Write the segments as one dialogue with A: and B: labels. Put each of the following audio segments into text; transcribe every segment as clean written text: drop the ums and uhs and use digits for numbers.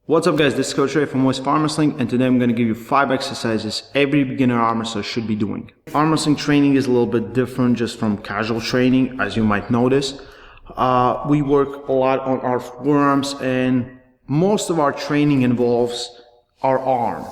A: What's up guys, this is Coach Ray from Voice of Armwrestling, and today I'm going to give you 5 exercises every beginner arm wrestler should be doing. Arm wrestling training is a little bit different just from casual training, as you might notice. We work a lot on our forearms, and most of our training involves our arm.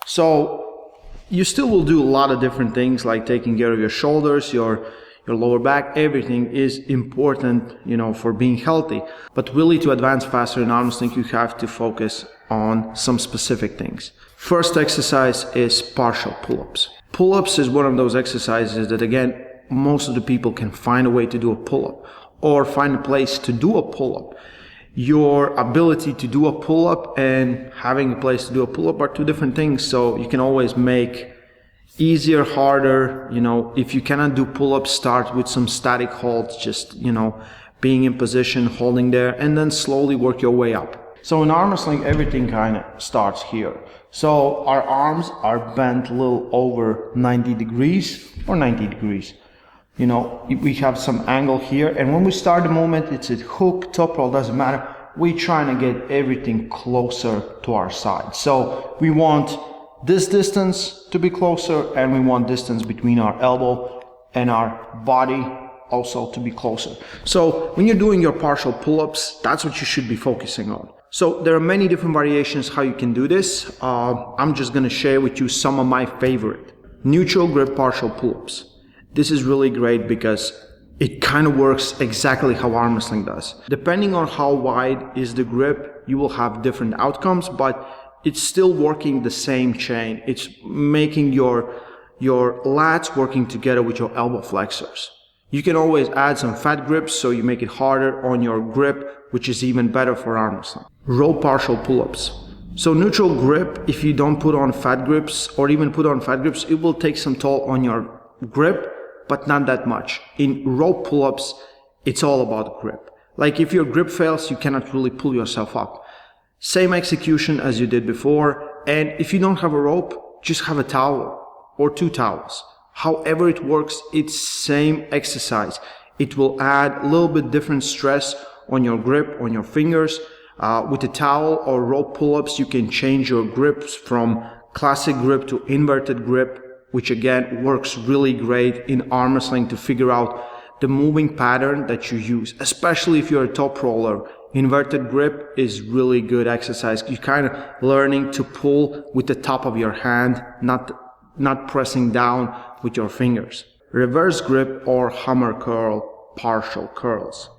A: So you still will do a lot of different things like taking care of your shoulders, your lower back. Everything is important, for being healthy. But really, to advance faster in arm wrestling, you have to focus on some specific things. First exercise is partial pull-ups. Pull-ups is one of those exercises that, again, most of the people can find a way to do a pull-up or find a place to do a pull-up. Your ability to do a pull-up and having a place to do a pull-up are two different things. So you can always make easier, harder. If you cannot do pull-ups, start with some static holds, just, being in position, holding there, and then slowly work your way up. So in arm wrestling, everything kind of starts here. So our arms are bent a little over 90 degrees or 90 degrees. We have some angle here, and when we start the movement, it's a hook, top roll, doesn't matter. We're trying to get everything closer to our side. So we want this distance to be closer, and we want distance between our elbow and our body also to be closer. So when you're doing your partial pull-ups, that's what you should be focusing on. So there are many different variations how you can do this. I'm just going to share with you some of my favorite. Neutral grip partial pull-ups. This is really great because it kind of works exactly how arm wrestling does. Depending on how wide is the grip, you will have different outcomes, but it's still working the same chain. It's making your lats working together with your elbow flexors. You can always add some fat grips so you make it harder on your grip, which is even better for arm wrestling. Rope partial pull-ups. So neutral grip, if you don't put on fat grips or even put on fat grips, it will take some toll on your grip, but not that much. In rope pull-ups, it's all about grip. Like if your grip fails, you cannot really pull yourself up. Same execution as you did before, and if you don't have a rope, just have a towel or 2 towels. However it works, it's same exercise. It will add a little bit different stress on your grip, on your fingers. With a towel or rope pull-ups, you can change your grips from classic grip to inverted grip, which again works really great in arm wrestling to figure out the moving pattern that you use, especially if you're a top roller. Inverted grip is really good exercise. You're kind of learning to pull with the top of your hand, not pressing down with your fingers. Reverse grip or hammer curl partial curls.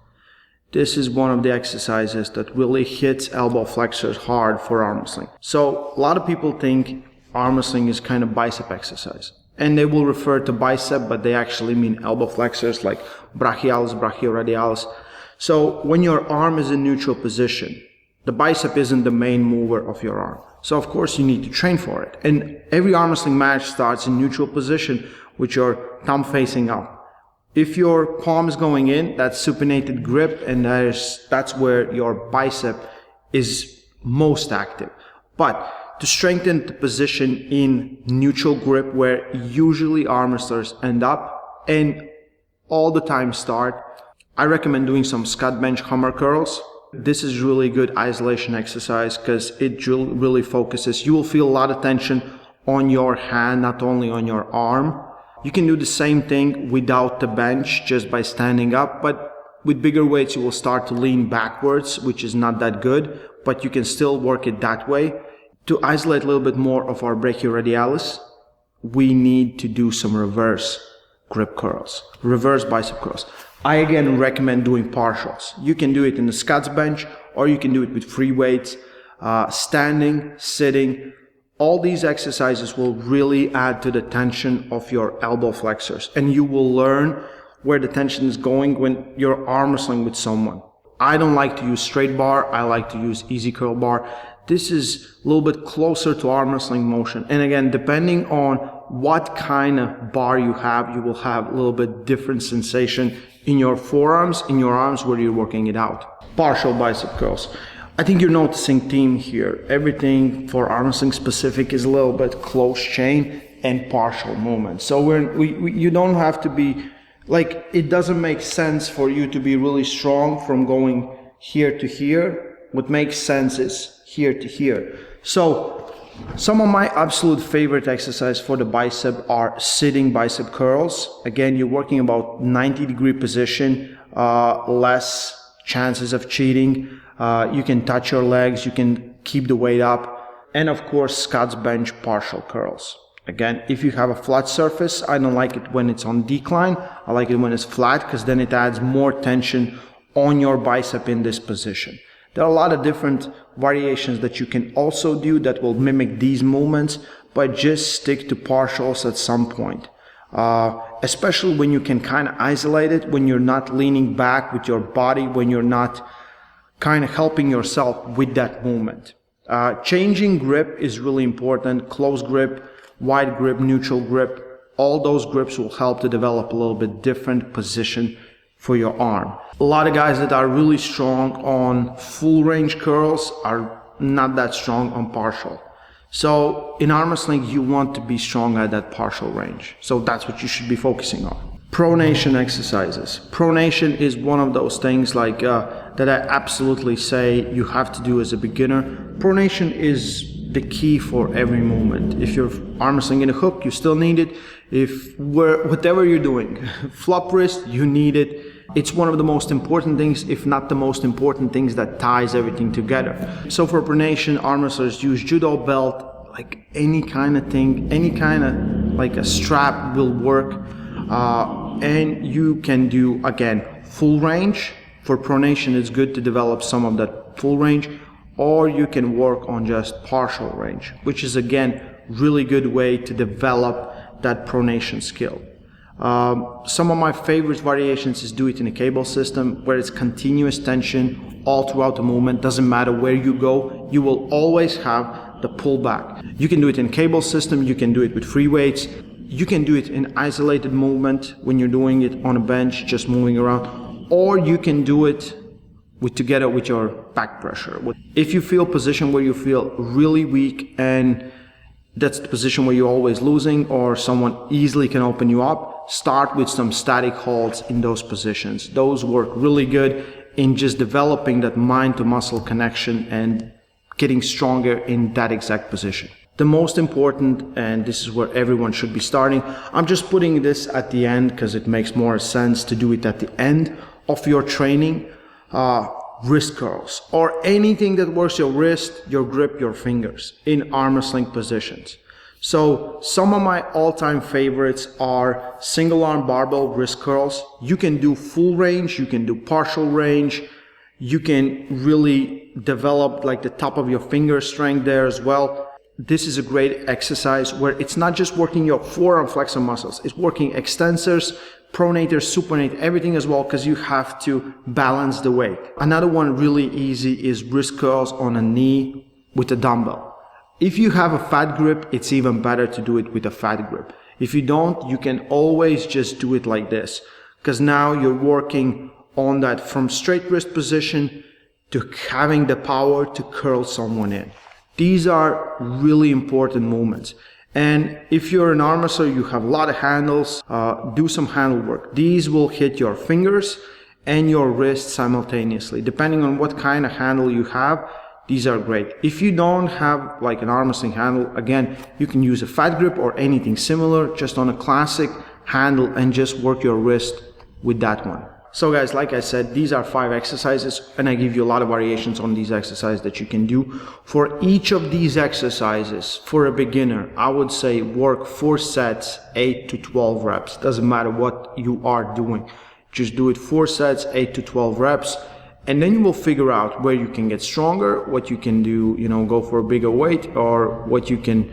A: This is one of the exercises that really hits elbow flexors hard for arm wrestling. So a lot of people think arm wrestling is kind of bicep exercise, and they will refer to bicep, but they actually mean elbow flexors like brachialis, brachioradialis. So when your arm is in neutral position, the bicep isn't the main mover of your arm. So of course you need to train for it. And every arm wrestling match starts in neutral position with your thumb facing up. If your palm is going in, that's supinated grip, and that's where your bicep is most active. But to strengthen the position in neutral grip, where usually arm wrestlers end up and all the time start, I recommend doing some squat bench hammer curls. This is really good isolation exercise because it really focuses. You will feel a lot of tension on your hand, not only on your arm. You can do the same thing without the bench, just by standing up, but with bigger weights you will start to lean backwards, which is not that good, but you can still work it that way. To isolate a little bit more of our brachioradialis, we need to do some reverse grip curls, reverse bicep curls. I again recommend doing partials. You can do it in the squats bench, or you can do it with free weights, standing, sitting. All these exercises will really add to the tension of your elbow flexors, and you will learn where the tension is going when you're arm wrestling with someone. I don't like to use straight bar. I like to use easy curl bar. This is a little bit closer to arm wrestling motion. And again, depending on what kind of bar you will have a little bit different sensation in your forearms, in your arms where you're working it out. Partial bicep curls. I think you're noticing theme here. Everything for arm wrestling specific is a little bit close chain and partial movement. So you don't have to be like, it doesn't make sense for you to be really strong from going here to here. What makes sense is here to here. So some of my absolute favorite exercises for the bicep are sitting bicep curls. Again, you're working about 90-degree position, less chances of cheating. You can touch your legs, you can keep the weight up. And of course, Scott's bench partial curls. Again, if you have a flat surface, I don't like it when it's on decline. I like it when it's flat because then it adds more tension on your bicep in this position. There are a lot of different variations that you can also do that will mimic these movements, but just stick to partials at some point. Especially when you can kind of isolate it, when you're not leaning back with your body, when you're not kind of helping yourself with that movement. Changing grip is really important. Close grip, wide grip, neutral grip, all those grips will help to develop a little bit different position for your arm. A lot of guys that are really strong on full range curls are not that strong on partial. So in arm wrestling, you want to be strong at that partial range. So that's what you should be focusing on. Pronation exercises. Pronation is one of those things like that I absolutely say you have to do as a beginner. Pronation is the key for every movement. If you're arm wrestling in a hook, you still need it. Whatever you're doing, flop wrist, you need it. It's one of the most important things, if not the most important things, that ties everything together. So for pronation, arm wrestlers use judo belt, like any kind of thing, any kind of like a strap will work. And you can do, again, full range. For pronation, it's good to develop some of that full range, or you can work on just partial range, which is, again, really good way to develop that pronation skill. Some of my favorite variations is do it in a cable system where it's continuous tension all throughout the movement. Doesn't matter where you go, you will always have the pullback. You can do it in a cable system, you can do it with free weights, you can do it in isolated movement when you're doing it on a bench, just moving around, or you can do it together with your back pressure. If you feel a position where you feel really weak and that's the position where you're always losing or someone easily can open you up, start with some static holds in those positions. Those work really good in just developing that mind to muscle connection and getting stronger in that exact position. The most important, and this is where everyone should be starting, I'm just putting this at the end because it makes more sense to do it at the end of your training. Wrist curls, or anything that works your wrist, your grip, your fingers in arm wrestling positions. So some of my all-time favorites are single arm barbell wrist curls. You can do full range, you can do partial range, you can really develop like the top of your finger strength there as well. This is a great exercise where it's not just working your forearm flexor muscles, it's working extensors, pronators, supinate, everything as well, because you have to balance the weight. Another one really easy is wrist curls on a knee with a dumbbell. If you have a fat grip, it's even better to do it with a fat grip. If you don't, you can always just do it like this, because now you're working on that from straight wrist position to having the power to curl someone in. These are really important movements. And if you're an arm wrestler, you have a lot of handles, do some handle work. These will hit your fingers and your wrist simultaneously. Depending on what kind of handle you have, these are great. If you don't have like an arm wrestling handle, again, you can use a fat grip or anything similar, just on a classic handle and just work your wrist with that one. So guys, like I said, these are 5 exercises and I give you a lot of variations on these exercises that you can do. For each of these exercises, for a beginner, I would say work 4 sets, 8 to 12 reps. Doesn't matter what you are doing. Just do it 4 sets, 8 to 12 reps. And then you will figure out where you can get stronger, what you can do, go for a bigger weight, or what you can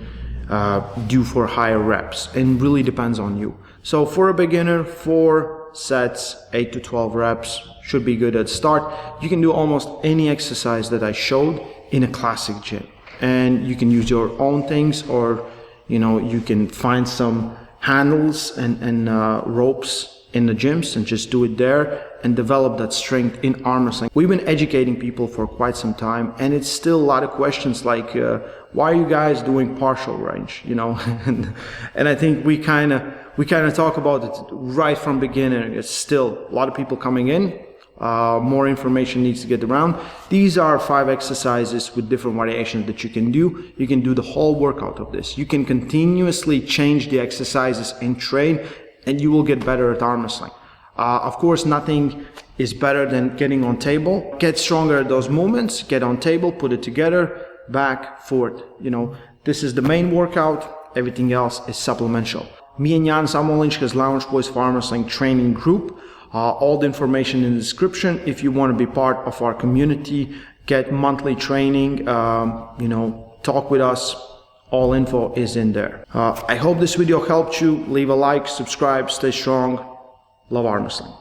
A: do for higher reps. And really depends on you. So for a beginner, 4 sets, 8 to 12 reps should be good at start. You can do almost any exercise that I showed in a classic gym, and you can use your own things, or you can find some handles and ropes in the gyms and just do it there and develop that strength in arm wrestling. We've been educating people for quite some time, and it's still a lot of questions like why are you guys doing partial range, and I think we kind of talk about it right from beginning. It's still a lot of people coming in, more information needs to get around. These are 5 exercises with different variations that you can do. You can do the whole workout of this. You can continuously change the exercises and train, and you will get better at arm wrestling. Of course, nothing is better than getting on table. Get stronger at those movements, get on table, put it together, back, forward. You know, this is the main workout, everything else is supplemental. Me and Jan Samolinch has launched Voice of Armwrestling training group. All the information in the description. If you want to be part of our community, get monthly training, you know, talk with us, all info is in there. I hope this video helped you. Leave a like, subscribe, stay strong. Love arm wrestling.